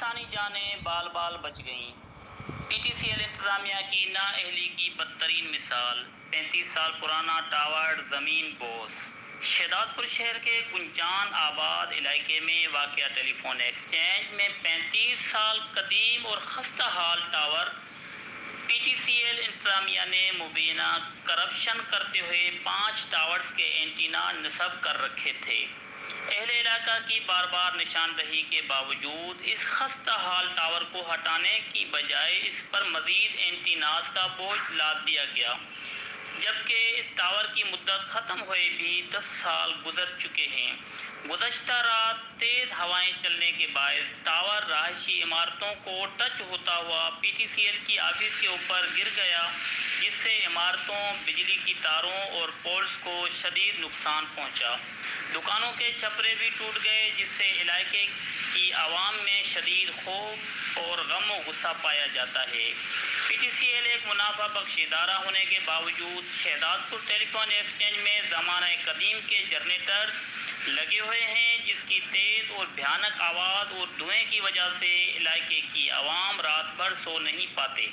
انسانی جانیں بال بال بچ گئیں۔ پی ٹی سی ایل انتظامیہ کی نااہلی کی بدترین مثال، 35 سال پرانا ٹاور زمین بوس۔ شہداد پور شہر کے گنجان آباد علاقے میں واقع ٹیلی فون ایکسچینج میں 35 سال قدیم اور خستہ حال tower P T C L انتظامیہ نے مبینہ کرپشن کرتے ہوئے 5 ٹاورز کے اینٹینا نصب کر رکھے تھے۔ اہل علاقہ کی بار بار نشاندہی کے باوجود اس خستہ حال ٹاور کو ہٹانے کی بجائے اس پر مزید اینٹیناز کا بوجھ لاد دیا گیا، جبکہ اس ٹاور کی مدت ختم ہوئے بھی 10 سال گزر چکے ہیں۔ گزشتہ رات تیز ہوائیں چلنے کے باعث ٹاور رہائشی عمارتوں کو ٹچ ہوتا ہوا پی ٹی سی ایل کی آفس کے اوپر گر گیا، جس سے عمارتوں، بجلی کی تاروں اور پولز کو شدید نقصان پہنچا۔ دکانوں کے چھپرے بھی ٹوٹ گئے، جس سے علاقے کی عوام میں شدید خوف اور غم و غصہ پایا جاتا ہے۔ پی ٹی سی ایل ایک منافع بخش ادارہ ہونے کے باوجود شہداد پور ٹیلی فون ایکسچینج میں زمانہ قدیم کے جنریٹرز لگے ہوئے ہیں، جس کی تیز اور بھیانک آواز اور دھوئیں کی وجہ سے علاقے کی عوام رات بھر سو نہیں پاتے۔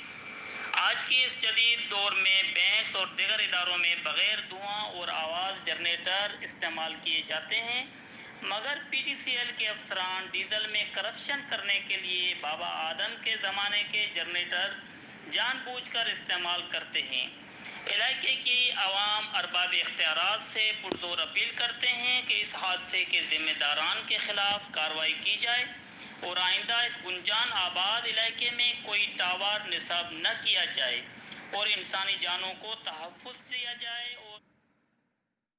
آج کی اس جدید دور میں بینکس اور دیگر اداروں میں بغیر دھواں اور آواز جنریٹر استعمال کیے جاتے ہیں، مگر پی ٹی سی ایل کے افسران ڈیزل میں کرپشن کرنے کے لیے بابا آدم کے زمانے کے جنریٹر جان بوجھ کر استعمال کرتے ہیں۔ علاقے کی عوام ارباب اختیارات سے پرزور اپیل کرتے ہیں کہ اس حادثے کے ذمہ داران کے خلاف کارروائی کی جائے اور آئندہ اس گنجان آباد علاقے میں کوئی ٹاور نصب نہ کیا جائے اور انسانی جانوں کو تحفظ دیا جائے اور